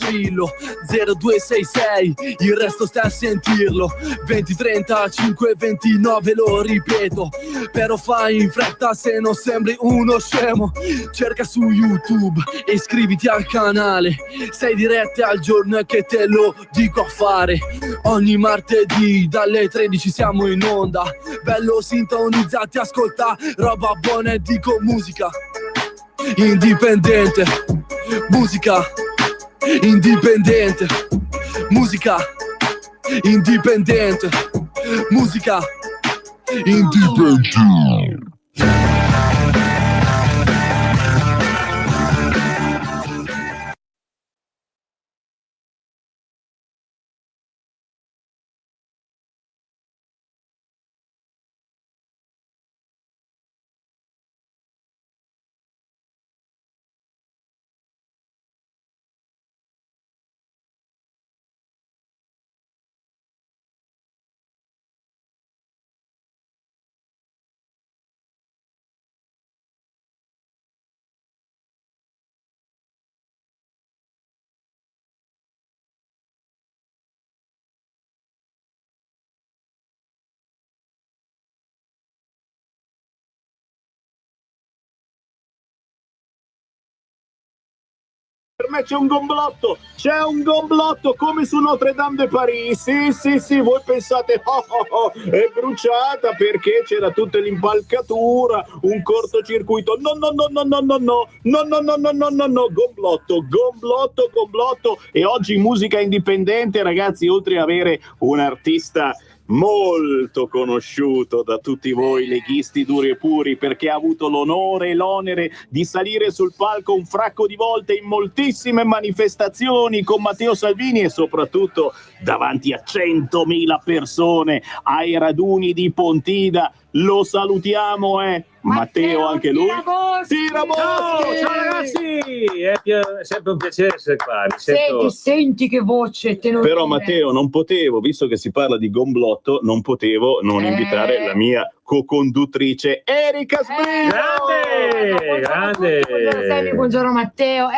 strillo 0266, il resto stai a sentirlo. 20, 35, 29 lo ripeto, però fai in fretta se non sembri uno scemo. Cerca su YouTube e iscriviti al canale, 6 dirette al giorno e che te lo dico a fare. Ogni martedì dalle 13 siamo in onda, bello sintonizzati, ascolta roba buona e dico musica indipendente, musica indipendente, musica indipendente, musica indipendente. Per me c'è un gomblotto come su Notre Dame de Paris. Sì, voi pensate è bruciata perché c'era tutta l'impalcatura, un cortocircuito. No, gomblotto. E oggi musica indipendente, ragazzi, oltre ad avere un artista molto conosciuto da tutti voi leghisti duri e puri, perché ha avuto l'onore e l'onere di salire sul palco un fracco di volte in moltissime manifestazioni con Matteo Salvini e soprattutto davanti a 100.000 persone ai raduni di Pontida. Lo salutiamo, Matteo anche lui. Tiraboschi! Ciao ragazzi, è sempre un piacere essere qua. Senti che voce tenorina. Però Matteo, non potevo, visto che si parla di gomblotto, non potevo non invitare la mia co-conduttrice Erika Sbrigo. Grande! Buongiorno Sammy, buongiorno Matteo.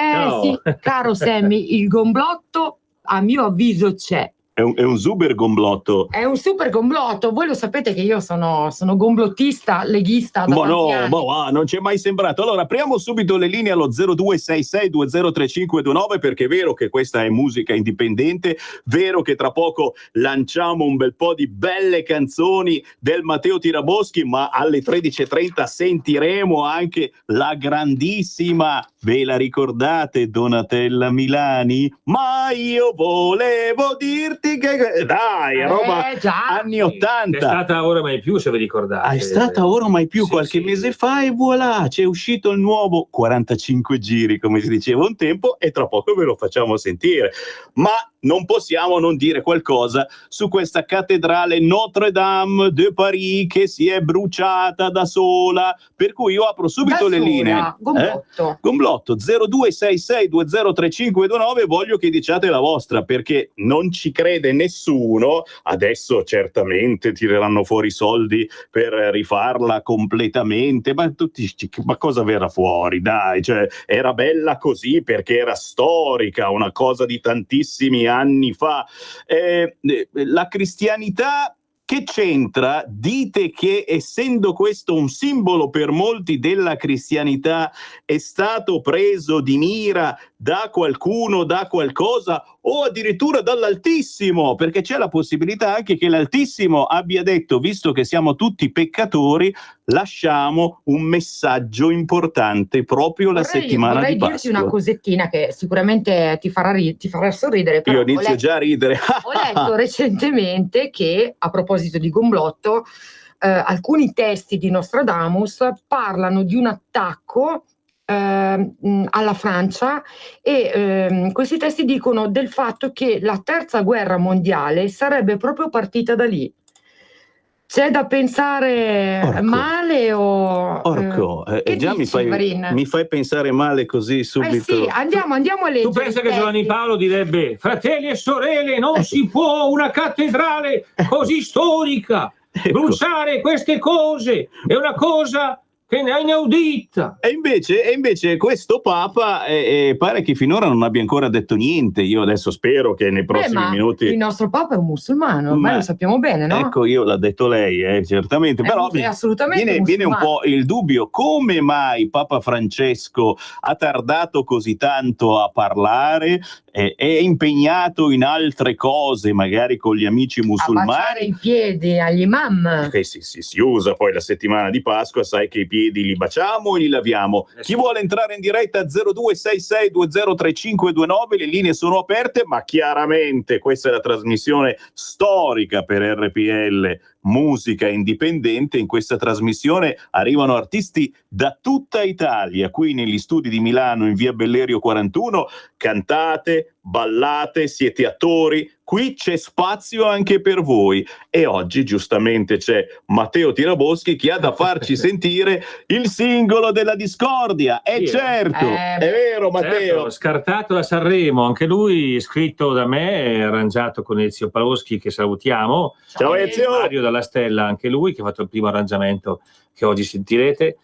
Sì, caro Sammy, il gomblotto a mio avviso c'è. È un super gomblotto. È un super gomblotto. Voi lo sapete che io sono gomblottista, leghista. Non ci è mai sembrato. Allora, apriamo subito le linee allo 0266203529, perché è vero che questa è musica indipendente, vero che tra poco lanciamo un bel po' di belle canzoni del Matteo Tiraboschi, ma alle 13.30 sentiremo anche la grandissima, ve la ricordate, Donatella Milani? Ma io volevo dirti che dai, roba anni 80. È stata ora mai più, se vi ricordate. È stata ora mai più, qualche mese fa, e voilà, c'è uscito il nuovo 45 giri, come si diceva un tempo, e tra poco ve lo facciamo sentire. Ma non possiamo non dire qualcosa su questa cattedrale Notre Dame de Paris che si è bruciata da sola, per cui io apro subito le linee. Gomblotto 0266203529, voglio che diciate la vostra, perché non ci crede nessuno. Adesso certamente tireranno fuori soldi per rifarla completamente, ma cosa verrà fuori? Dai, cioè, era bella così perché era storica, una cosa di tantissimi anni fa. La cristianità che c'entra? Dite che, essendo questo un simbolo per molti della cristianità, è stato preso di mira da qualcuno, da qualcosa, o addirittura dall'Altissimo, perché c'è la possibilità anche che l'Altissimo abbia detto: visto che siamo tutti peccatori, lasciamo un messaggio importante proprio la settimana di Pasqua. Vorrei dirti una cosettina che sicuramente ti farà sorridere. Però io inizio già a ridere. Ho letto recentemente che, a proposito di gomblotto, alcuni testi di Nostradamus parlano di un attacco alla Francia, e questi testi dicono del fatto che la terza guerra mondiale sarebbe proprio partita da lì. C'è da pensare male o... già mi fai pensare male così subito. Sì, andiamo a leggere. Tu pensa che Giovanni Paolo direbbe: fratelli e sorelle, non si può una cattedrale così storica bruciare queste cose, è una cosa che ne ha inaudita. E invece questo Papa pare che finora non abbia ancora detto niente. Io adesso spero che nei prossimi minuti... Il nostro Papa è un musulmano, ormai lo sappiamo bene, no? Ecco, io l'ha detto lei, certamente. Però è assolutamente viene un po' il dubbio: come mai Papa Francesco ha tardato così tanto a parlare? È impegnato in altre cose, magari con gli amici musulmani. A baciare i piedi agli imam. Che si usa poi la settimana di Pasqua, sai che i piedi li baciamo e li laviamo. Chi vuole entrare in diretta 0266203529, le linee sono aperte, ma chiaramente questa è la trasmissione storica per RPL Musica Indipendente. In questa trasmissione arrivano artisti da tutta Italia. Qui negli studi di Milano, in via Bellerio 41, cantate, ballate, siete attori, qui c'è spazio anche per voi. E oggi giustamente c'è Matteo Tiraboschi che ha da farci sentire il singolo della discordia. Certo, è vero Matteo. Certo, scartato da Sanremo, anche lui scritto da me, arrangiato con Ezio Paloschi, che salutiamo. Ciao Ezio. Mario Dalla Stella, anche lui, che ha fatto il primo arrangiamento che oggi sentirete.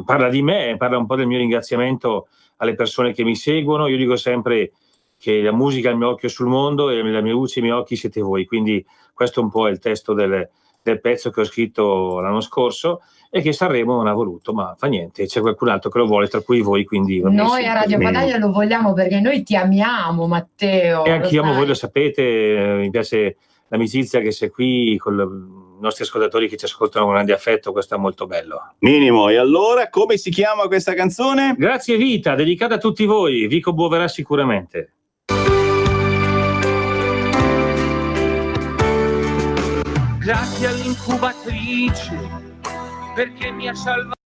Parla di me, parla un po' del mio ringraziamento alle persone che mi seguono. Io dico sempre che la musica è il mio occhio sul mondo e la mia luce e i miei occhi siete voi, quindi questo un po' è il testo del pezzo che ho scritto l'anno scorso e che Sanremo non ha voluto, ma fa niente, c'è qualcun altro che lo vuole, tra cui voi, quindi noi a Radio Padania lo vogliamo perché noi ti amiamo, Matteo, e anch'io amo voi, lo sapete, mi piace l'amicizia che c'è qui con i nostri ascoltatori che ci ascoltano con grande affetto, questo è molto bello. Minimo. E allora come si chiama questa canzone? Grazie Vita, dedicata a tutti voi, vi commuoverà sicuramente. Grazie all'incubatrice perché mi ha salvato.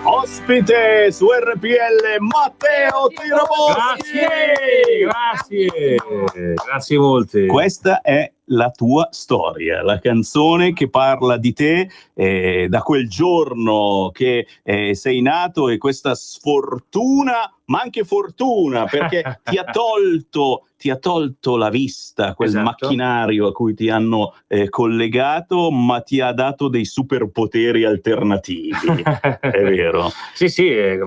Ospite su RPL Matteo Tiraboschi. Grazie molte. Questa è la tua storia, la canzone che parla di te da quel giorno che sei nato, e questa sfortuna, ma anche fortuna, perché ti ha tolto la vista, quel macchinario a cui ti hanno collegato, ma ti ha dato dei superpoteri alternativi. È vero? Sì, sai,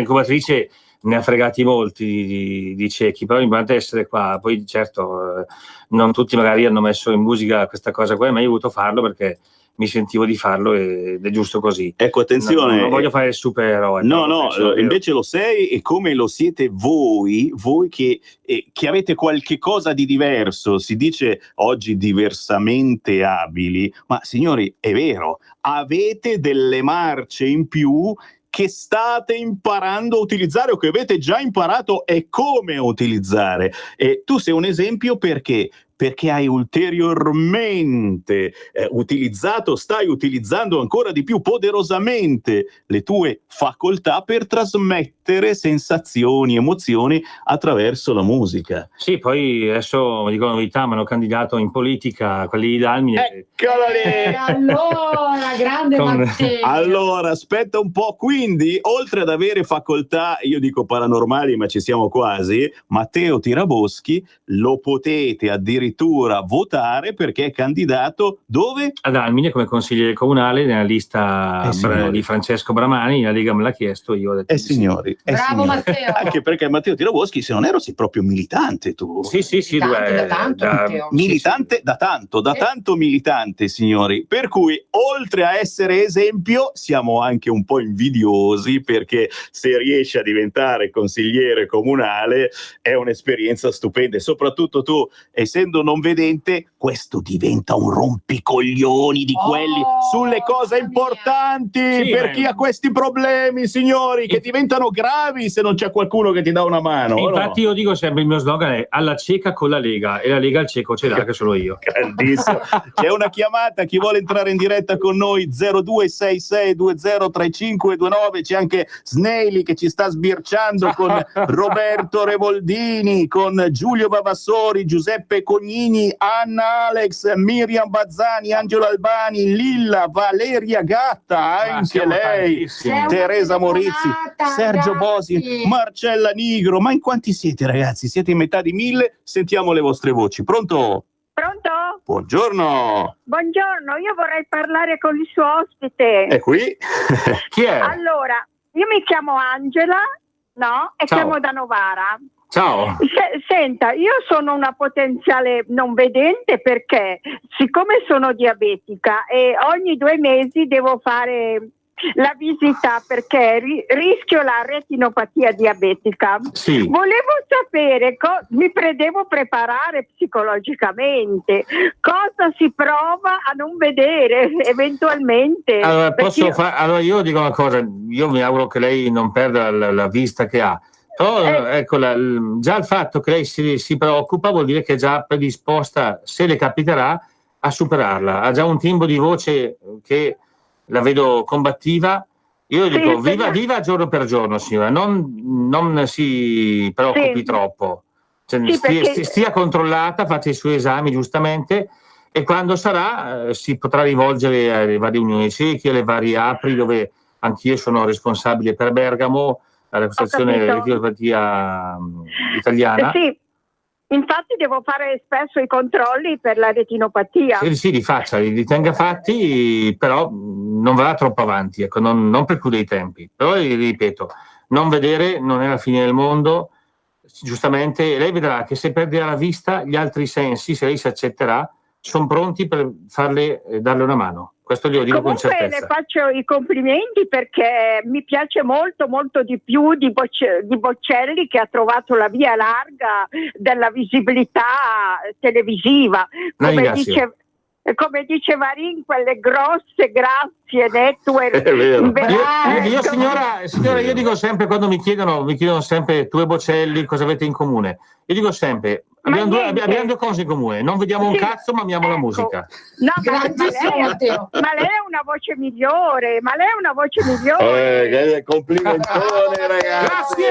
come attrice ne ha fregati molti di ciechi, però l'importante è essere qua. Poi certo non tutti magari hanno messo in musica questa cosa qua, ma io ho voluto farlo perché mi sentivo di farlo ed è giusto così. Ecco, attenzione, non voglio fare il supereroe. No, invece lo sei, e come lo siete voi che avete qualche cosa di diverso. Si dice oggi diversamente abili, ma signori, è vero, avete delle marce in più che state imparando a utilizzare, o che avete già imparato e come utilizzare. E tu sei un esempio perché hai ulteriormente stai utilizzando ancora di più poderosamente le tue facoltà per trasmettere sensazioni, emozioni attraverso la musica. Sì, poi adesso dico una novità, mi hanno candidato in politica, quelli di Dalmine. Eccola lì! Allora, grande Matteo! Allora, aspetta un po', quindi, oltre ad avere facoltà, io dico paranormali, ma ci siamo quasi, Matteo Tiraboschi lo potete addirittura votare perché è candidato dove? Ad Almine come consigliere comunale nella lista di Francesco Bramani. La Lega me l'ha chiesto, io ho detto signori. Bravo Matteo! Anche perché Matteo Tiraboschi, se non ero, sei proprio militante tu. Sì, da tanto, Matteo. Militante da tanto militante, signori. Per cui, oltre a essere esempio, siamo anche un po' invidiosi, perché se riesci a diventare consigliere comunale è un'esperienza stupenda, e soprattutto tu, essendo non vedente, questo diventa un rompicoglioni di quelli sulle cose importanti, per chi ha questi problemi, signori, che diventano gravi se non c'è qualcuno che ti dà una mano. Infatti io dico sempre, il mio slogan è alla cieca con la Lega, e la Lega al cieco ce l'ha, che sono io. Grandissimo. C'è una chiamata, chi vuole entrare in diretta con noi, 0266203529. C'è anche Snaily che ci sta sbirciando con Roberto Revoldini, con Giulio Vavassori, Giuseppe Cognini, Anna Alex, Miriam Bazzani, Angelo Albani, Lilla, Valeria Gatta, anche lei, Teresa Morizzi, Sergio Bosi, Marcella Nigro. Ma in quanti siete, ragazzi? Siete in metà di 1000? Sentiamo le vostre voci. Pronto? Pronto? Buongiorno. Buongiorno, io vorrei parlare con il suo ospite. È qui? Chi è? Allora, io mi chiamo Angela, no? E Ciao. chiamo da Novara. Ciao. Senta, io sono una potenziale non vedente, perché siccome sono diabetica e ogni 2 mesi devo fare la visita perché rischio la retinopatia diabetica. Sì. Volevo sapere, mi devo preparare psicologicamente, cosa si prova a non vedere eventualmente. Allora, allora io dico una cosa, io mi auguro che lei non perda la vista che ha. Però ecco, già il fatto che lei si preoccupa vuol dire che è già predisposta, se le capiterà, a superarla. Ha già un timbro di voce che la vedo combattiva. Io dico viva giorno per giorno, signora, non si preoccupi troppo. Cioè, stia controllata, faccia i suoi esami giustamente, e quando sarà si potrà rivolgere alle varie unioni ciechi, alle varie APRI, dove anch'io sono responsabile per Bergamo, all'Associazione Retinopatia Italiana. Sì, infatti devo fare spesso i controlli per la retinopatia. Sì, li faccia, li tenga fatti, però non vada troppo avanti, ecco, non preclude i tempi. Però ripeto, non vedere non è la fine del mondo. Giustamente lei vedrà che se perderà la vista, gli altri sensi, se lei si accetterà, sono pronti per darle una mano. Questo glielo dico con certezza. Comunque le faccio i complimenti, perché mi piace molto di più di Boccelli, che ha trovato la via larga della visibilità televisiva. Come dice Varin, quelle grosse grazie network. È vero. Io signora, io dico sempre, quando mi chiedono sempre, tu e Boccelli cosa avete in comune? Io dico sempre, Abbiamo due cose in comune, non vediamo un cazzo ma amiamo la musica. No, Grandissimo Matteo. ma lei è una voce migliore, Complimentone, ragazzi.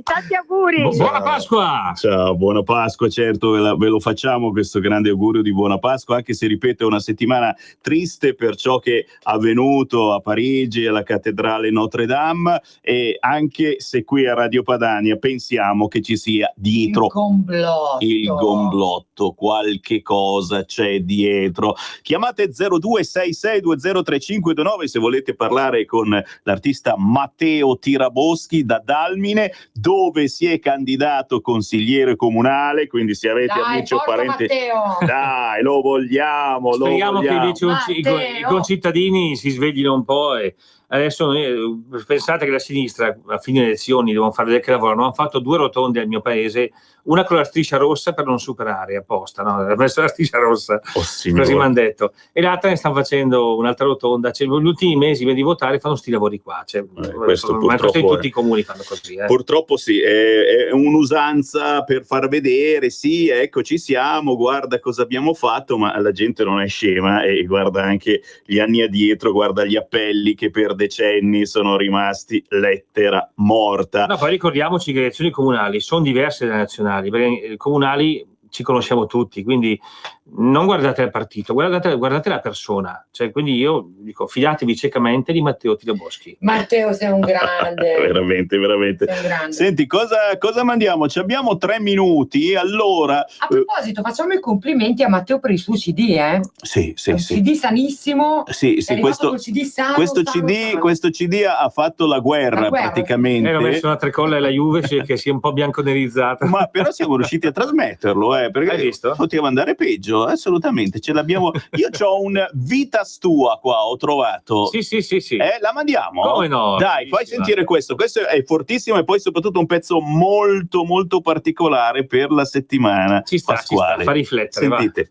Tanti auguri. Buona Pasqua. Ciao, buona Pasqua, certo, ve lo facciamo questo grande augurio di buona Pasqua, anche se ripeto è una settimana triste per ciò che è avvenuto a Parigi, alla cattedrale Notre Dame, e anche se qui a Radio Padania pensiamo che ci sia dietro il gomblotto, qualche cosa c'è dietro. Chiamate 0266203529 se volete parlare con l'artista Matteo Tiraboschi da Dalmine, dove si è candidato consigliere comunale, quindi se avete amici o parenti, dai, lo vogliamo. Speriamo che invece i concittadini si sveglino un po'. E adesso pensate che la sinistra a fine elezioni devono fare vedere che lavorano, hanno fatto 2 rotonde al mio paese, una con la striscia rossa per non superare apposta, no? Ha messo la striscia rossa, così mi hanno detto, e l'altra ne stanno facendo un'altra rotonda. Cioè, negli ultimi mesi di votare fanno sti lavori qua, cioè, questo purtroppo tutti i comuni fanno così. Purtroppo sì, è un'usanza per far vedere, sì, ecco ci siamo, guarda cosa abbiamo fatto, ma la gente non è scema e guarda anche gli anni addietro, guarda gli appelli che per decenni sono rimasti lettera morta. No, poi ricordiamoci che le elezioni comunali sono diverse dalle nazionali, perché comunali ci conosciamo tutti, quindi non guardate il partito, guardate la persona. Cioè, quindi io dico, fidatevi ciecamente di Matteo Tiraboschi. Matteo, sei un grande. veramente. Sei un grande. Senti, cosa mandiamo? Ci abbiamo 3 minuti, allora... A proposito, facciamo i complimenti a Matteo per il suo CD, Sì. Un CD sanissimo. Sì, questo CD ha fatto la guerra praticamente. Ho messo una tricolla alla Juve che sia un po' bianconerizzata. Ma però siamo riusciti a trasmetterlo, perché hai visto? Poteva andare peggio, assolutamente. Ce l'abbiamo. Io c'ho un Vitas Tua qua, ho trovato. Sì. La mandiamo? Come no? Dai, fai sentire questo. Questo è fortissimo e poi soprattutto un pezzo molto molto particolare per la settimana pasquale. Fa riflettere. Sentite. Va.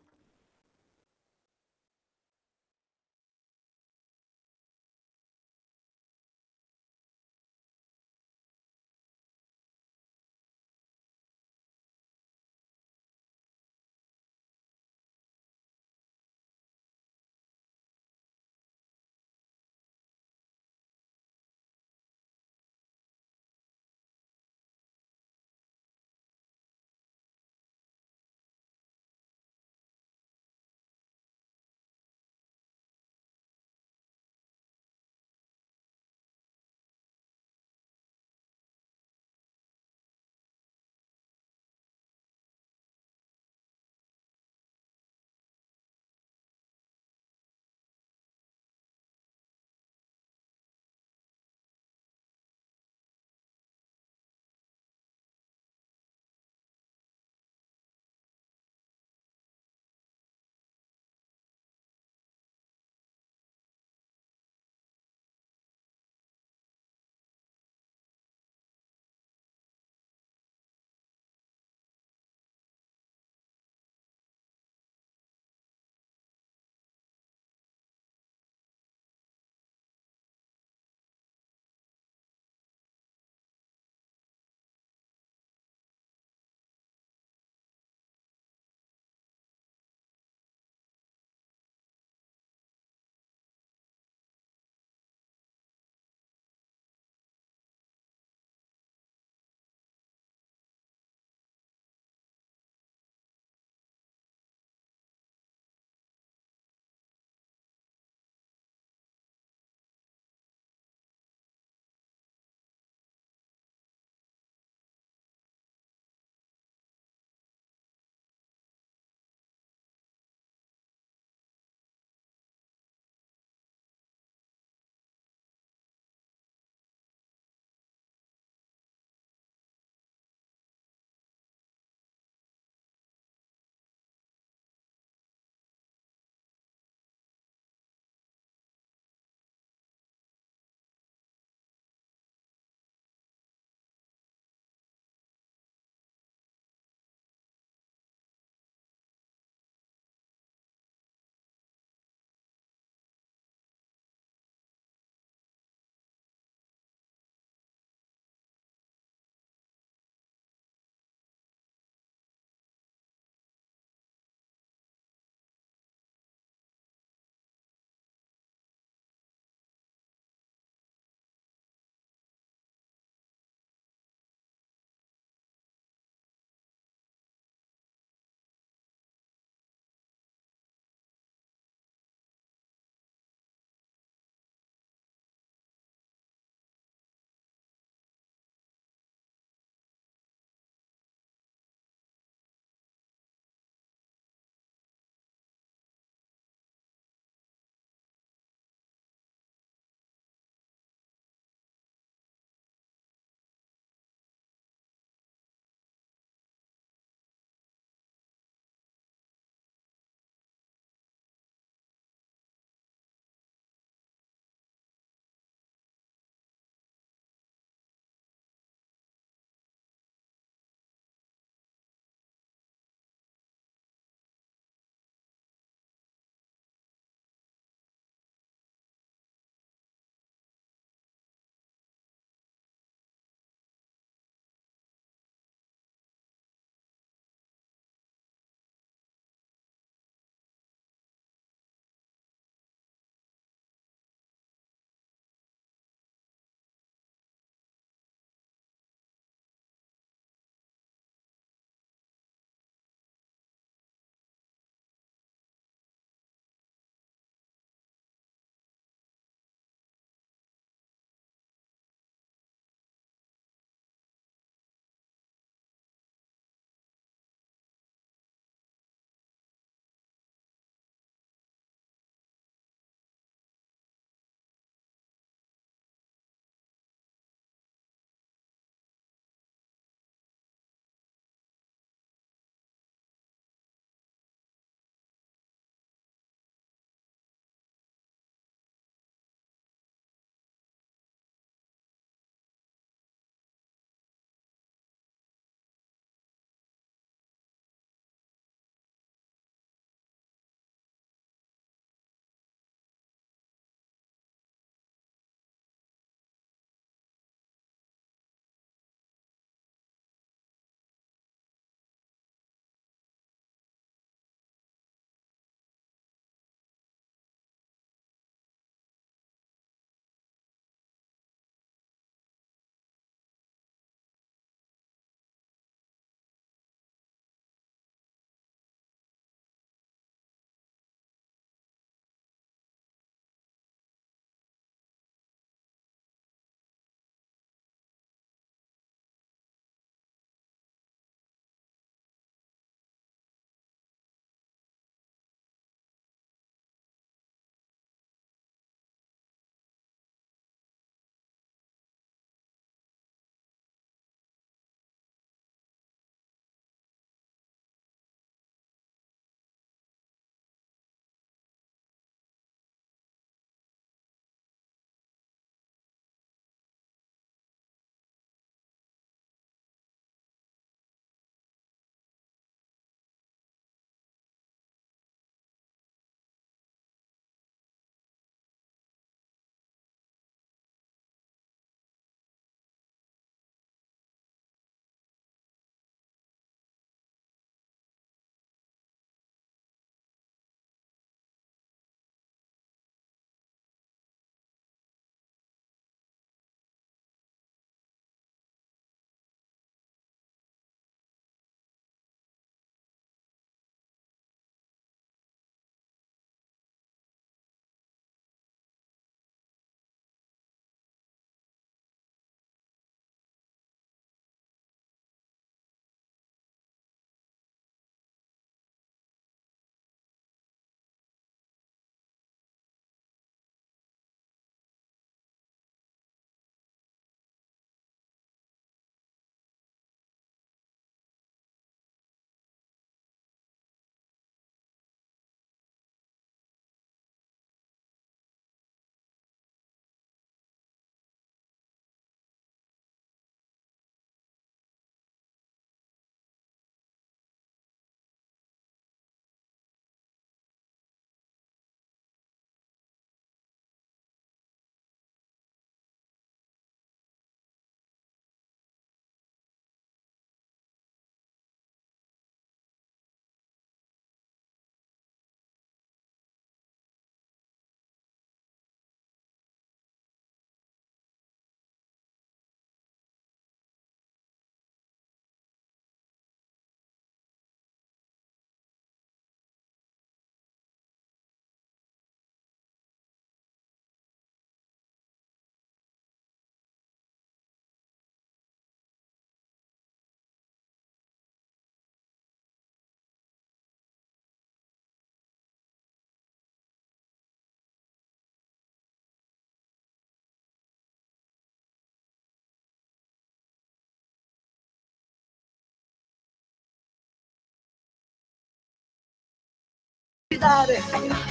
gridare,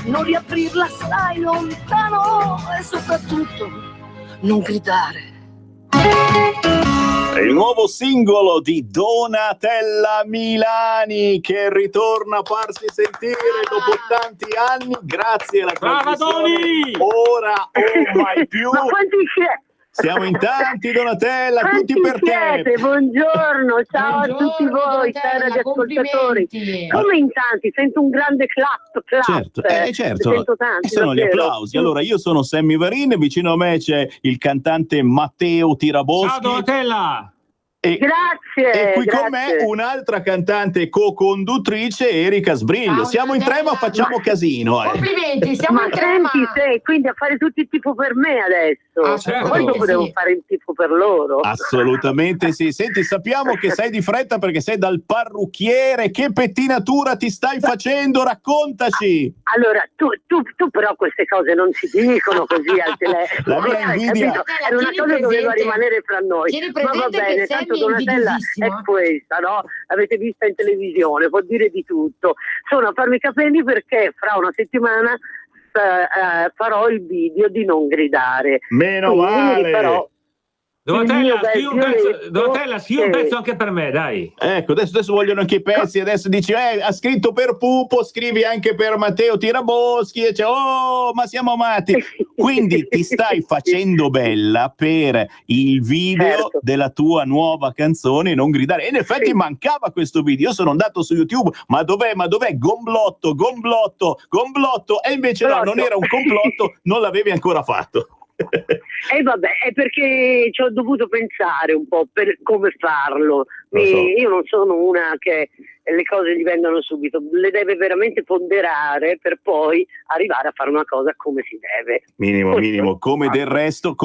non riaprirla, stai lontano e soprattutto non gridare. È il nuovo singolo di Donatella Milani che ritorna a farsi sentire dopo tanti anni grazie alla Brava trasmissione Doni! Ora o mai più. Ma quanti siete? Siamo in tanti, Donatella, Quanti tutti per siete? te. Buongiorno, ciao a tutti voi, Donatella, cari ascoltatori. complimenti. Come in tanti, sento un grande clap. Certo, certo. Sento tanti, Sono gli davvero. applausi. Allora, io sono Sammy Varin, vicino a me c'è il cantante Matteo Tiraboschi. Ciao Donatella! Grazie. E qui con grazie. me un'altra cantante co-conduttrice, Erika Sbriglio. Ciao, Siamo in tre ma Donatella. facciamo casino. Complimenti, siamo Ma in tre, ma... senti te, quindi a fare tutti il tifo per me adesso. certo. Poi dopo devo Sì. fare il tifo per loro. Assolutamente sì. Senti, sappiamo che sei di fretta perché sei dal parrucchiere. Che pettinatura ti stai facendo? Raccontaci. Allora, tu però queste cose non si dicono così al telefono. La mia invidia. Capito? È una cosa che doveva rimanere fra noi. Tieni Ma va presente bene, che tanto Sammy è Donatella è invidiosissima. questa, no? L'avete vista in televisione, può dire di tutto. Sono a farmi i capelli perché fra una settimana farò il video di Non gridare. Meno Quindi male. farò Donatella, scrivi un che- pezzo anche per me, dai. Ecco, adesso vogliono anche i pezzi. Adesso dici, ha scritto per Pupo, scrivi anche per Matteo Tiraboschi. E oh, ma siamo amati. Quindi ti stai facendo bella per il video Certo. della tua nuova canzone Non gridare. E in effetti Sì. mancava questo video. Io sono andato su YouTube, ma dov'è? Gomblotto. E invece no, non era un complotto, non l'avevi ancora fatto. E vabbè, è perché ci ho dovuto pensare un po' per come farlo. Lo so. Io non sono una che le cose gli vengono subito, le deve veramente ponderare per poi arrivare a fare una cosa come si deve. Minimo, come del resto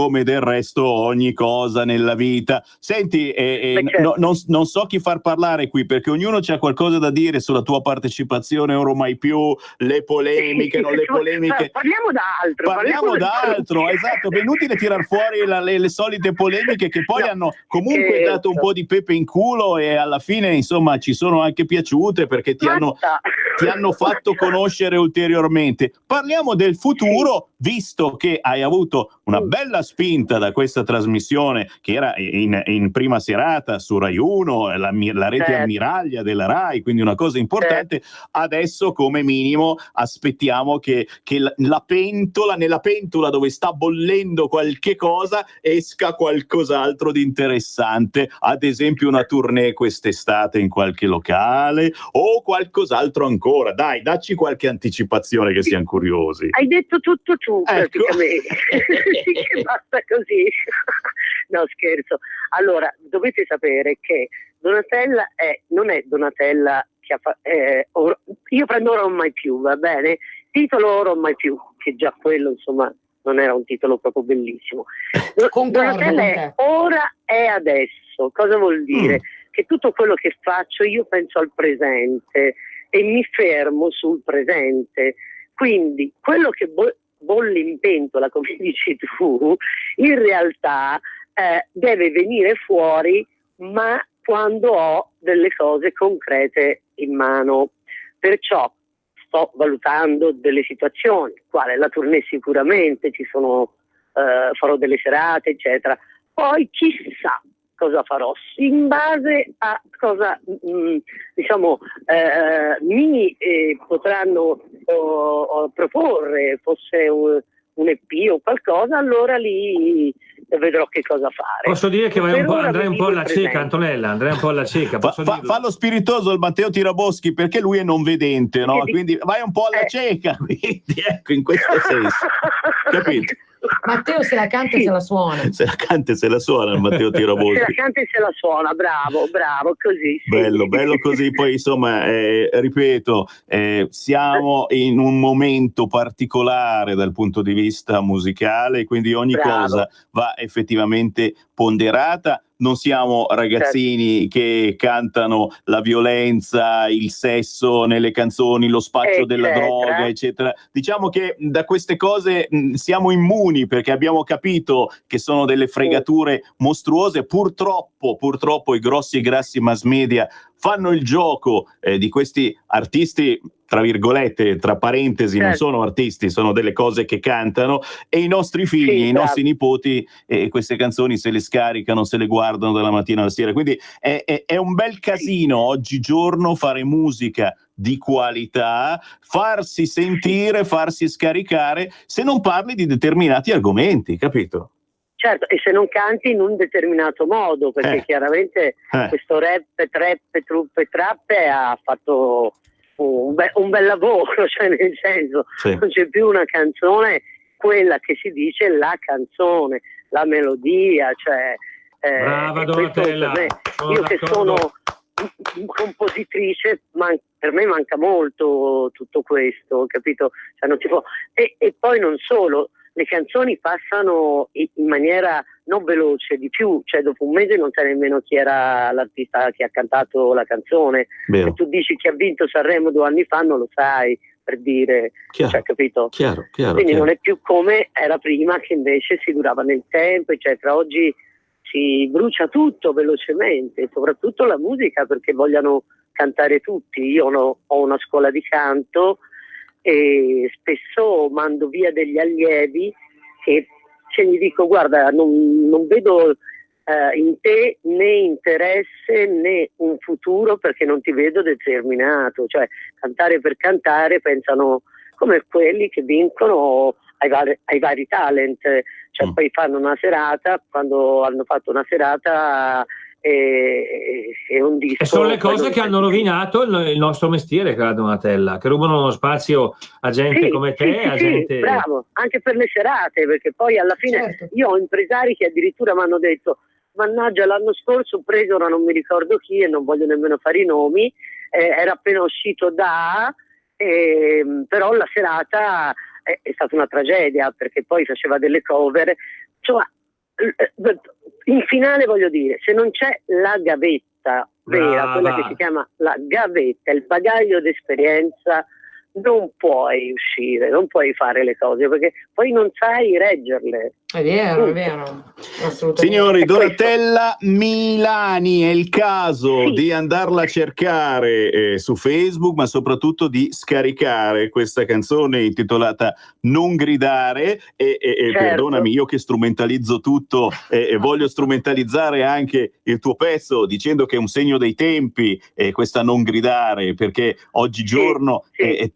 ogni cosa nella vita. Senti, Beh, certo. non so chi far parlare qui perché ognuno c'ha qualcosa da dire sulla tua partecipazione, ora mai più, le polemiche, non le polemiche. Parliamo d'altro, esatto, è inutile tirar fuori le solite polemiche che poi No, hanno comunque certo. dato un po' di pepe in culo e alla fine insomma ci sono anche piaciute perché ti hanno fatto conoscere ulteriormente. Parliamo del futuro, visto che hai avuto una bella spinta da questa trasmissione che era in prima serata su Rai 1, la rete Certo. ammiraglia della Rai, quindi una cosa importante. Adesso come minimo aspettiamo che nella pentola dove sta bollendo qualche cosa esca qualcos'altro di interessante, ad esempio una tournée quest'estate in qualche locale o qualcos'altro ancora. Dai, dacci qualche anticipazione che siamo curiosi. Hai detto tutto tu, praticamente. Che basta così. No, scherzo. Allora, dovete sapere che Donatella non è Donatella che io prendo Ora o mai più, va bene? Titolo Ora o mai più, che già quello, insomma, non era un titolo proprio bellissimo. Donatella è ora e adesso. Cosa vuol dire? Che tutto quello che faccio io penso al presente e mi fermo sul presente. Quindi quello che bolle in pentola, come dici tu, in realtà deve venire fuori, ma quando ho delle cose concrete in mano. Perciò sto valutando delle situazioni, quale la tournée sicuramente, farò delle serate, eccetera. Poi chissà cosa farò, in base a cosa mi potranno proporre, fosse un EP o qualcosa, allora lì vedrò che cosa fare. Posso dire che andrai un po' alla cieca, presente. Antonella, andrai un po' alla cieca. Fallo spiritoso il Matteo Tiraboschi perché lui è non vedente, no? Quindi vai un po' alla cieca, quindi ecco, in questo senso, capito? Matteo se la canta e se la suona. Se la canta e se la suona il Matteo Tiraboschi. Se la canta e se la suona, bravo, così. Sì. Bello così. Poi insomma, ripeto, siamo in un momento particolare dal punto di vista musicale, quindi ogni cosa va effettivamente ponderata. Non siamo ragazzini che cantano la violenza, il sesso nelle canzoni, lo spaccio della droga, eccetera. Diciamo che da queste cose siamo immuni perché abbiamo capito che sono delle fregature mostruose. Purtroppo i grossi e grassi mass media fanno il gioco di questi artisti tra virgolette, tra parentesi, non sono artisti, sono delle cose che cantano, e i nostri figli, i nostri nipoti, queste canzoni se le scaricano, se le guardano dalla mattina alla sera. Quindi è un bel casino oggigiorno fare musica di qualità, farsi sentire, farsi scaricare, se non parli di determinati argomenti, capito? Certo, e se non canti in un determinato modo, perché chiaramente questo rap, trap, truppe, trappe ha fatto un bel lavoro, cioè nel senso, non c'è più una canzone, quella che si dice la canzone, la melodia, cioè brava Donatella, io che sono compositrice, per me manca molto tutto questo, capito? Cioè, non si può. E poi non solo, le canzoni passano in maniera non veloce, di più, cioè dopo un mese non sai nemmeno chi era l'artista che ha cantato la canzone. Se tu dici chi ha vinto Sanremo 2 anni fa non lo sai, per dire, cioè, capito? Chiaro, quindi non è più come era prima, che invece si durava nel tempo, eccetera. Oggi si brucia tutto velocemente, soprattutto la musica, perché vogliono cantare tutti. Io ho una scuola di canto e spesso mando via degli allievi e gli dico: guarda, non vedo in te né interesse né un futuro, perché non ti vedo determinato. Cioè, cantare per cantare, pensano come quelli che vincono ai vari talent, cioè poi fanno una serata, quando hanno fatto una serata e un disco. E sono le cose che hanno rovinato il nostro mestiere, cara Donatella, che rubano uno spazio a gente come te, a gente... bravo, anche per le serate, perché poi alla fine io ho impresari che addirittura mi hanno detto: mannaggia, l'anno scorso ho preso, ora non mi ricordo chi e non voglio nemmeno fare i nomi, era appena uscito però la serata è stata una tragedia, perché poi faceva delle cover, insomma. In finale, voglio dire, se non c'è la gavetta vera, quella che si chiama la gavetta, il bagaglio d'esperienza, non puoi uscire, non puoi fare le cose, perché poi non sai reggerle. È vero, assolutamente. Signori, Donatella Milani, è il caso di andarla a cercare su Facebook, ma soprattutto di scaricare questa canzone intitolata Non gridare, perdonami, io che strumentalizzo tutto, voglio strumentalizzare anche il tuo pezzo dicendo che è un segno dei tempi, questa Non gridare, perché oggigiorno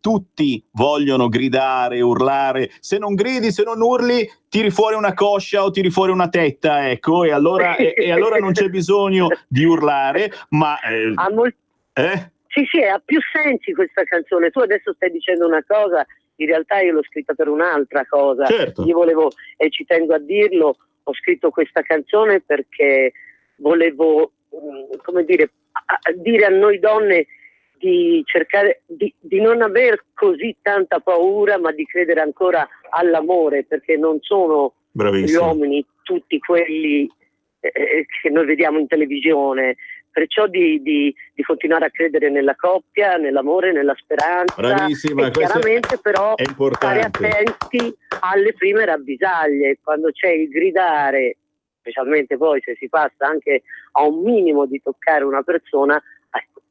tutti vogliono gridare, urlare. Se non gridi, se non urli, tiri fuori una coscia o tiri fuori una tetta, ecco, e allora non c'è bisogno di urlare, ma sì, ha più sensi questa canzone. Tu adesso stai dicendo una cosa, in realtà io l'ho scritta per un'altra cosa. Io volevo, e ci tengo a dirlo, ho scritto questa canzone perché volevo, come dire a noi donne di cercare di non aver così tanta paura, ma di credere ancora all'amore, perché non sono gli uomini tutti quelli che noi vediamo in televisione, perciò di continuare a credere nella coppia, nell'amore, nella speranza. Bravissima, e chiaramente però stare attenti alle prime ravvisaglie, quando c'è il gridare, specialmente poi se si passa anche a un minimo di toccare una persona,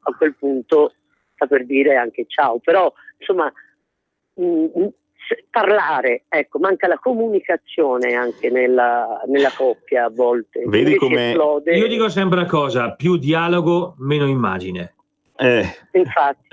a quel punto sta per dire anche ciao. Però insomma parlare, ecco, manca la comunicazione anche nella coppia a volte. Vedi come io dico sempre una cosa: più dialogo, meno immagine. Infatti,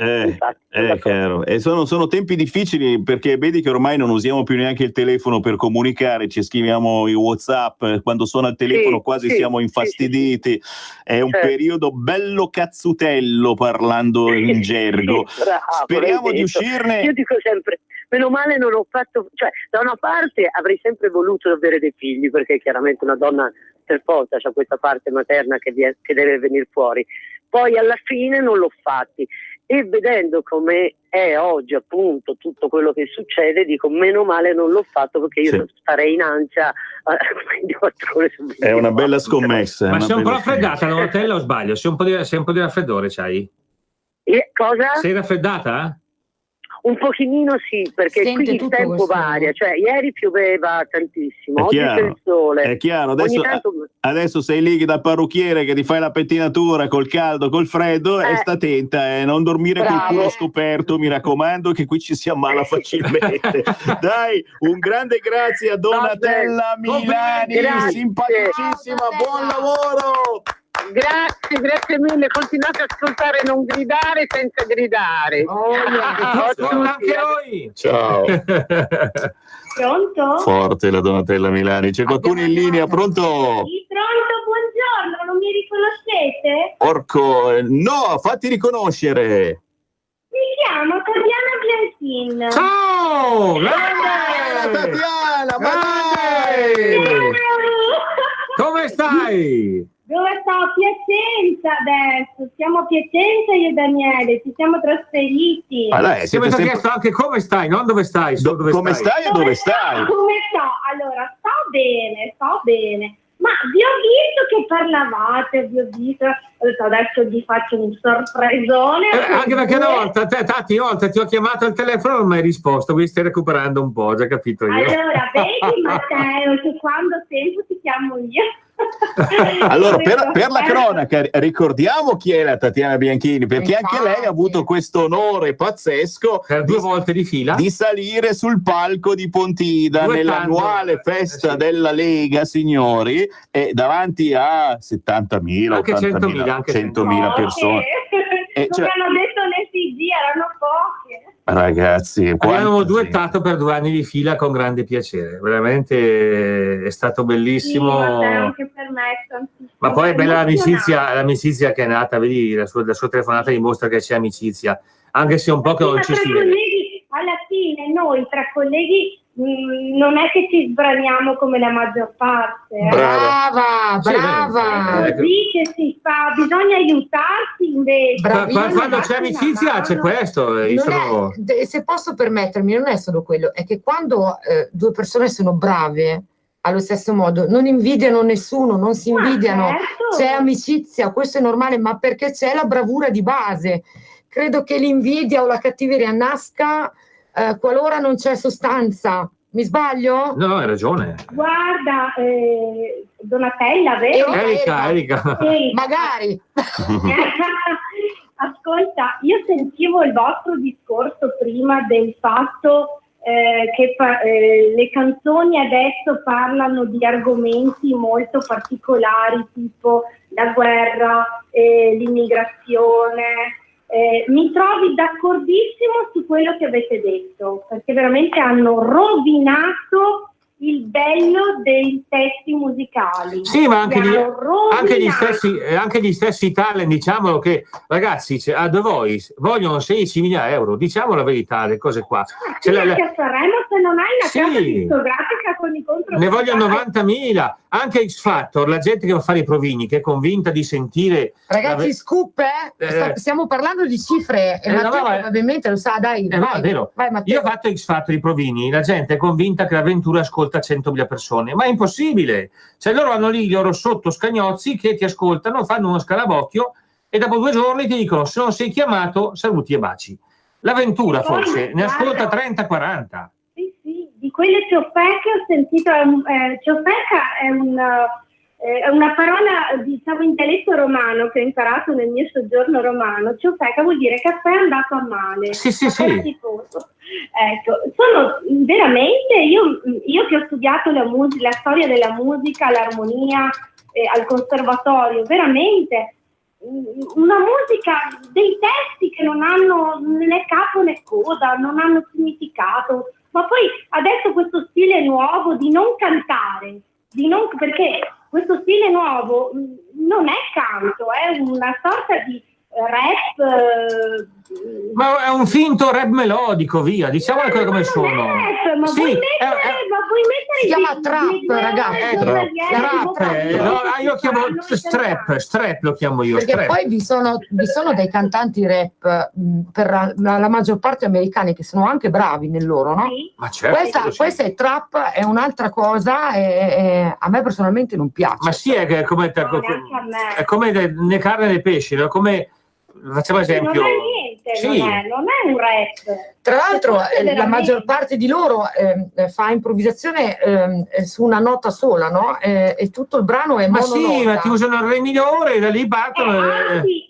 chiaro. E sono tempi difficili, perché vedi che ormai non usiamo più neanche il telefono per comunicare, ci scriviamo i WhatsApp, quando suona il telefono quasi siamo infastiditi. È un periodo bello cazzutello, parlando in gergo. Speriamo di uscirne. Io dico sempre: meno male non ho fatto, cioè, da una parte avrei sempre voluto avere dei figli, perché chiaramente una donna per forza c'ha questa parte materna che deve venire fuori. Poi alla fine non l'ho fatti, e vedendo come è oggi appunto tutto quello che succede, dico meno male non l'ho fatto, perché io starei in ansia 24 ore su 24. È una bella scommessa. Ma sei un po' raffreddata, Donatella, o sbaglio? Sei un po' di raffreddore, c'hai? Cosa? Sei raffreddata? Un pochino sì, perché Sente qui il tutto tempo questo- varia, cioè ieri pioveva tantissimo, oggi c'è il sole. È chiaro, Ogni tanto... adesso sei lì dal parrucchiere che ti fai la pettinatura col caldo, col freddo e sta attenta, non dormire col Bravo. culo scoperto, mi raccomando, che qui ci si ammala facilmente. Dai, un grande grazie a Donatella Milani, Grazie. simpaticissima, Ciao, Donatella. buon lavoro! Grazie mille, continuate a ascoltare, non gridare senza gridare. Anche noi! Ciao! Pronto? Forte la Donatella Milani, c'è qualcuno in linea, pronto? Sì, pronto, buongiorno, non mi riconoscete? Porco, no, fatti riconoscere! Mi chiamo Tatiana Bianchin. Ciao! Grande Grande! Tatiana, ma Grande! Come stai? Dove sto? A Piacenza adesso. Siamo a Piacenza io e Daniele, ci siamo trasferiti. Ma dai, Ti siete avete sempre... chiesto anche come stai, non dove stai, solo dove come stai. stai e dove stai? Come sto? Allora, sto bene. Ma vi ho visto che parlavate, vi ho visto. Ho detto adesso vi faccio un sorpresone. Anche perché una volta, Tati, una volta ti ho chiamato al telefono e non mi hai risposto, quindi stai recuperando un po', già capito io. Allora, vedi Matteo, che quando tempo ti chiamo io. Allora, per la cronaca, ricordiamo chi è la Tatiana Bianchini, perché anche lei ha avuto questo onore pazzesco Per 2 volte di fila di salire sul palco di Pontida 2 nell'annuale festa sì. della Lega, signori, e davanti a 70.000, Anche 80.000, 100.000, anche 100.000 persone. Non cioè- mi hanno detto né TG, erano poche. Ragazzi, Abbiamo quanta duettato per 2 anni di fila con grande piacere, veramente è stato bellissimo. Sì, Matteo, anche per me è tantissimo. Ma poi è bella Emozionante. l'amicizia che è nata, vedi, la sua telefonata dimostra che c'è amicizia, anche se un po' che Sì, non ma ci tra si vede. colleghi, alla fine noi tra colleghi non è che ci sbraniamo come la maggior parte. Brava, Sì, brava. bene. Così che si fa, bisogna aiutarsi invece. Bravissima. Quando c'è amicizia c'è questo. Io sono... Se posso permettermi, non è solo quello, è che quando 2 persone sono brave allo stesso modo, non invidiano nessuno, non si invidiano, certo. c'è amicizia, questo è normale, ma perché c'è la bravura di base. Credo che l'invidia o la cattiveria nasca qualora non c'è sostanza. Mi sbaglio? No, hai ragione. Guarda, Donatella, vero? Erika. Sì. Magari. Ascolta, io sentivo il vostro discorso prima del fatto che le canzoni adesso parlano di argomenti molto particolari, tipo la guerra, l'immigrazione. Mi trovi d'accordissimo su quello che avete detto, perché veramente hanno rovinato il bello dei testi musicali. Sì, ma anche Anche gli stessi talent, diciamolo che ragazzi, a The Voice vogliono 16.000 euro, diciamo la verità, le cose qua. Sì, anche a Sanremo, se non hai una Sì. casa discografica con i contro. Ne vogliono 90.000, anche X Factor, la gente che va a fare i provini, che è convinta di sentire. Ragazzi, scoop, stiamo parlando di cifre e Matteo probabilmente lo sa, dai. No, è vero. Vai, Matteo. Io ho fatto X Factor, i provini, la gente è convinta che l'avventura ascolta 100.000 persone, ma è impossibile. Cioè loro hanno lì i loro sotto scagnozzi che ti ascoltano, fanno uno scarabocchio e dopo 2 giorni ti dicono se non sei chiamato, saluti e baci. L'avventura forse ne ascolta 30-40. Sì, di quelle ciofeche ho sentito, ciofeca è una parola, diciamo, in dialetto romano che ho imparato nel mio soggiorno romano. Ciofeca vuol dire caffè andato a male. Sì. Ecco, sono veramente, io che ho studiato la storia della musica, l'armonia al conservatorio, veramente una musica, dei testi che non hanno né capo né coda, non hanno significato, ma poi adesso questo stile nuovo di non cantare, perché questo stile nuovo non è canto, è una sorta di rap. Ma è un finto rap melodico, via, diciamo le cose come sono. Ma Sì, vuoi mettere si chiama trap, ragazzi. Io lo chiamo strap lo chiamo io. Perché Strap. poi vi sono dei cantanti rap per la maggior parte americani che sono anche bravi nel loro, no? Sì. Ma certo, Questa è trap, è un'altra cosa e a me personalmente non piace. ma sì, è come né carne né pesce, no? Come facciamo esempio. Non è niente. veramente, Sì. non è un rap. Tra l'altro Forse la veramente- maggior parte di loro fa improvvisazione su una nota sola, no? E tutto il brano è Ma mononota. sì, ma ti usano il re minore e da lì È partono.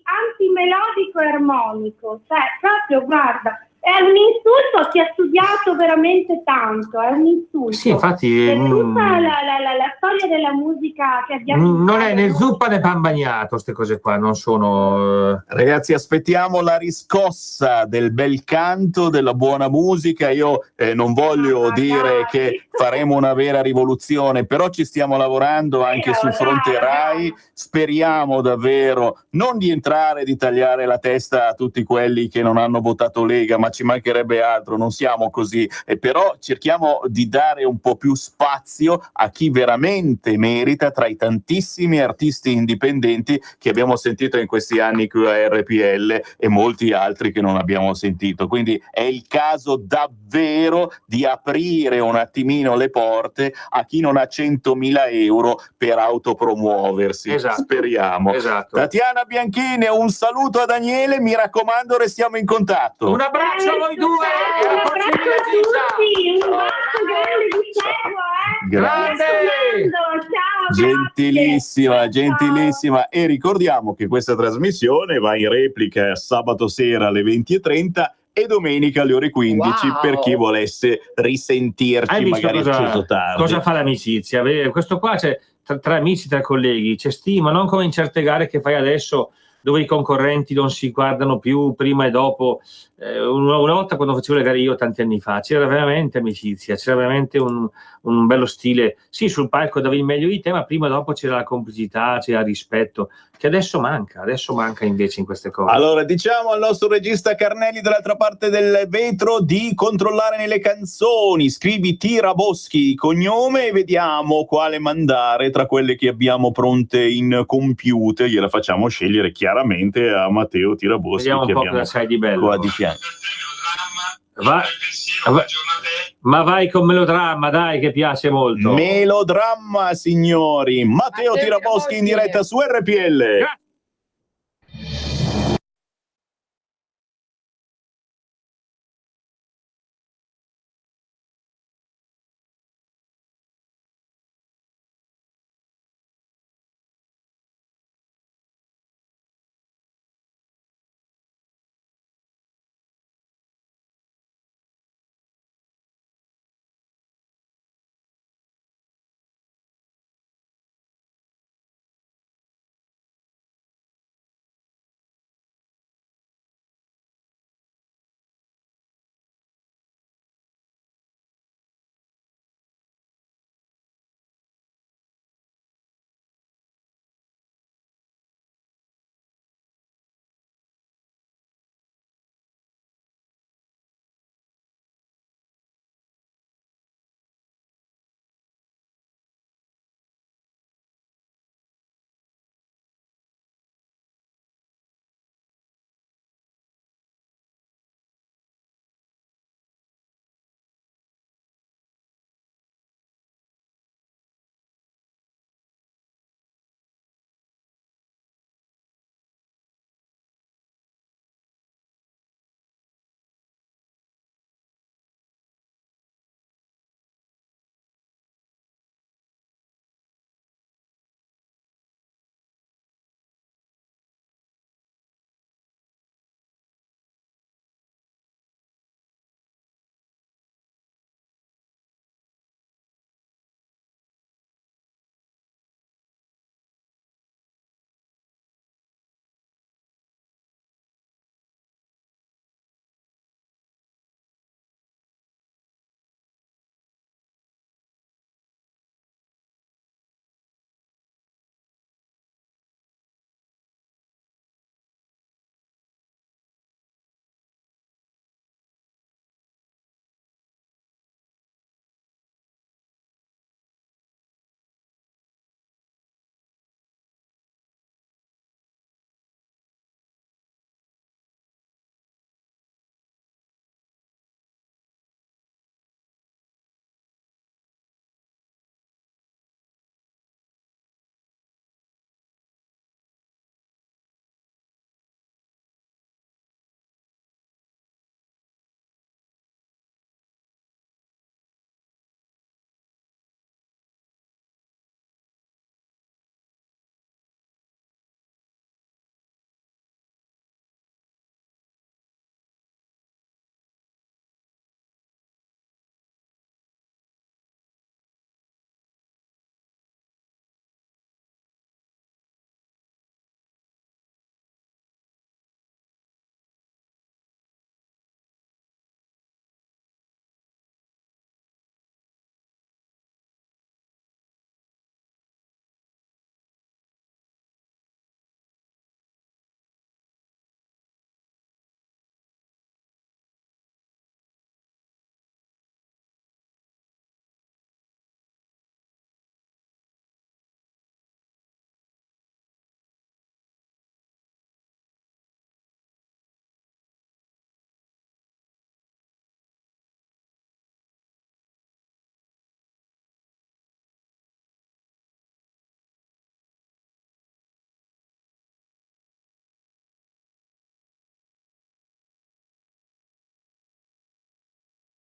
antimelodico e armonico, cioè proprio guarda, è un insulto, si è studiato veramente tanto, è un insulto. Sì, infatti, Per tutta la storia della musica che abbiamo non è né imparato zuppa né pan bagnato, queste cose qua, non sono. Ragazzi, aspettiamo la riscossa del bel canto, della buona musica. Io non voglio dire che faremo una vera rivoluzione, però ci stiamo lavorando anche sul fronte Rai. Speriamo davvero non di entrare e di tagliare la testa a tutti quelli che non hanno votato Lega, ma ci mancherebbe altro, non siamo così. Però cerchiamo di dare un po' più spazio a chi veramente merita tra i tantissimi artisti indipendenti che abbiamo sentito in questi anni qui a RPL e molti altri che non abbiamo sentito. Quindi è il caso davvero di aprire un attimino le porte a chi non ha 100.000 euro per autopromuoversi. Esatto. Speriamo. Esatto. Tatiana Bianchini, un saluto a Daniele, mi raccomando, restiamo in contatto. Un abbraccio a voi due e Un alla abbraccio prossima a tutti, un bacio grande di Grazie. seguo, ciao, Gentilissima, grazie. gentilissima. E ricordiamo che questa trasmissione va in replica sabato sera alle 20:30 e domenica alle ore 15 Wow. per chi volesse risentirci Hai visto magari acceso tardi. cosa fa l'amicizia? Questo qua c'è tra amici, tra colleghi, c'è stima, non come in certe gare che fai adesso dove i concorrenti non si guardano più prima e dopo. Una volta quando facevo le gare io tanti anni fa c'era veramente amicizia, c'era veramente un bello stile. Sì, sul palco davi il meglio di te, ma prima e dopo c'era la complicità, c'era il rispetto, che adesso manca invece in queste cose. Allora, diciamo al nostro regista Carnelli dall'altra parte del vetro di controllare nelle canzoni. Scrivi Tiraboschi, cognome, e vediamo quale mandare tra quelle che abbiamo pronte in computer. Gliela facciamo scegliere chiaramente a Matteo Tiraboschi. Vediamo un che po' abbiamo cosa sai di bello. qua di fianco. Ma vai con Melodramma, dai, che piace molto. Melodramma, signori. Matteo Matteo Tiraboschi in Tiraboschi. diretta su RPL. Grazie.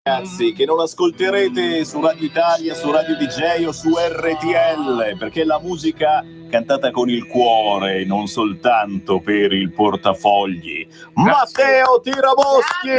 Ragazzi, che non ascolterete su Radio Italia, su Radio DJ o su RTL, perché la musica cantata con il cuore, non soltanto per il portafogli. Matteo Tiraboschi!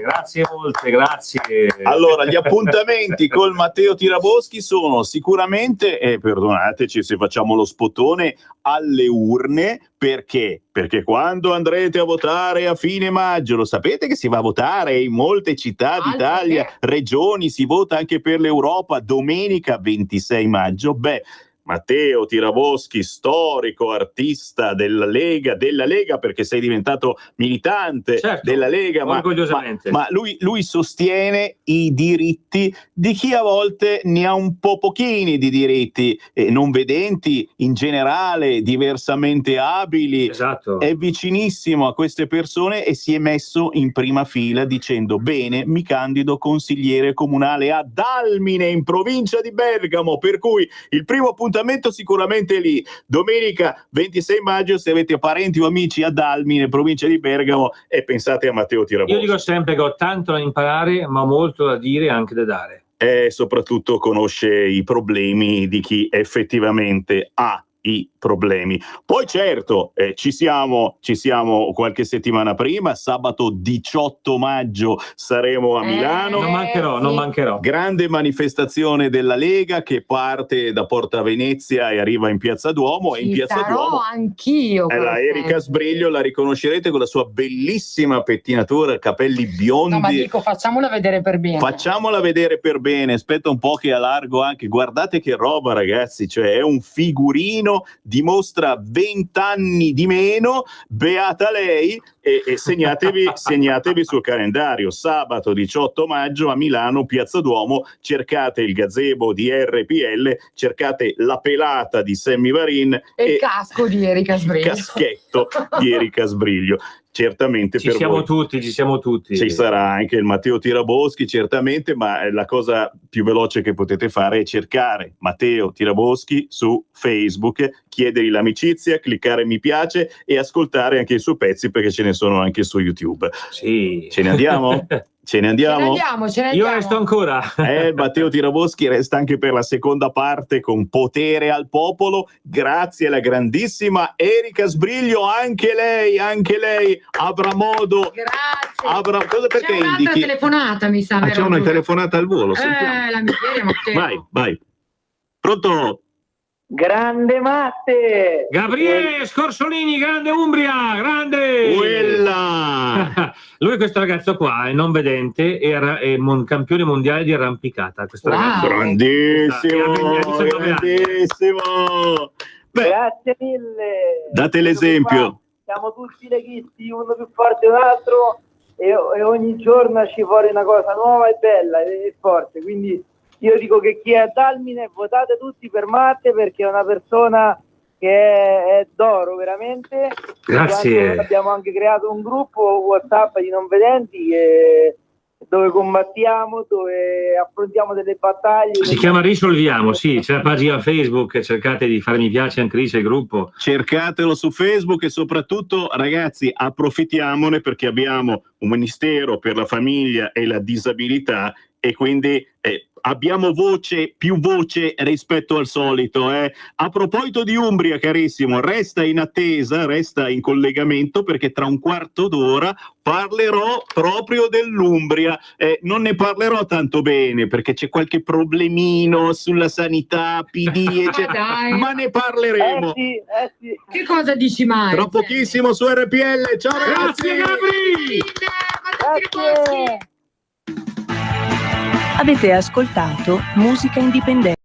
Grazie molte, grazie. Allora, gli appuntamenti col Matteo Tiraboschi sono sicuramente, perdonateci se facciamo lo spottone, alle urne. Perché? Perché quando andrete a votare a fine maggio, lo sapete che si va a votare in molte città d'Italia, regioni, si vota anche per l'Europa, domenica 26 maggio. Beh, Matteo Tiraboschi, storico, artista della Lega, perché sei diventato militante della Lega, ma lui sostiene i diritti di chi a volte ne ha un po' pochini di diritti, non vedenti in generale, diversamente abili. Esatto. È vicinissimo a queste persone e si è messo in prima fila dicendo: bene, mi candido consigliere comunale a Dalmine in provincia di Bergamo, per cui il primo appuntamento sicuramente lì, domenica 26 maggio, se avete parenti o amici a Dalmine, provincia di Bergamo, e pensate a Matteo Tiraboschi. Io dico sempre che ho tanto da imparare, ma molto da dire e anche da dare. E soprattutto conosce i problemi di chi effettivamente ha i problemi. Poi certo, ci siamo qualche settimana prima, sabato 18 maggio saremo a Milano. Non mancherò. Grande manifestazione della Lega che parte da Porta Venezia e arriva in Piazza Duomo. E in Piazza Duomo anch'io. La Erika Sbriglio, la riconoscerete con la sua bellissima pettinatura, capelli biondi. No, ma dico, facciamola vedere per bene. Facciamola vedere per bene, aspetta un po' che allargo anche. Guardate che roba, ragazzi, cioè è un figurino, dimostra 20 anni di meno, beata lei, e segnatevi sul calendario, sabato 18 maggio a Milano, Piazza Duomo, cercate il gazebo di RPL, cercate la pelata di Sammy Varin e il casco di Erika Sbriglio. Il caschetto di Erika Sbriglio. Certamente ci siamo tutti. Ci sarà anche il Matteo Tiraboschi, certamente, ma la cosa più veloce che potete fare è cercare Matteo Tiraboschi su Facebook, chiedergli l'amicizia, cliccare mi piace e ascoltare anche i suoi pezzi, perché ce ne sono anche su YouTube. Sì. Ce ne andiamo? Ce ne andiamo? Io resto ancora. Matteo Tiraboschi resta anche per la seconda parte con Potere al Popolo. Grazie alla grandissima Erika Sbriglio, anche lei avrà modo. Grazie. Cosa perché c'è un'altra telefonata, mi sa. C'è una telefonata al volo. La miseria, Matteo. Vai. Pronto? Grande Matte! Gabriele Scorsolini, grande Umbria, grande! Quella! Lui, questo ragazzo qua, è non vedente, è campione mondiale di arrampicata. Questo ragazzo. Grandissimo! Beh, grazie mille! Date l'esempio. Siamo tutti leghisti, uno più forte di un altro, e ogni giorno ci fuori una cosa nuova e bella e forte, quindi io dico che chi è a Dalmine, votate tutti per Matte, perché è una persona che è d'oro veramente. Grazie. Abbiamo anche creato un gruppo WhatsApp di non vedenti dove combattiamo, dove affrontiamo delle battaglie. Si chiama Risolviamo, sì, c'è la pagina Facebook, cercate di fare mi piace anche lì, c'è il gruppo. Cercatelo su Facebook e soprattutto, ragazzi, approfittiamone, perché abbiamo un Ministero per la famiglia e la disabilità e quindi abbiamo più voce rispetto al solito. A proposito di Umbria, carissimo, resta in attesa, resta in collegamento, perché tra un quarto d'ora parlerò proprio dell'Umbria. Non ne parlerò tanto bene perché c'è qualche problemino sulla sanità, PD, eccetera, ma ne parleremo. Sì. Che cosa dici mai? Tra pochissimo su RPL. Ciao ragazzi! Grazie Gabri! Grazie! Avete ascoltato Musica Indipendente.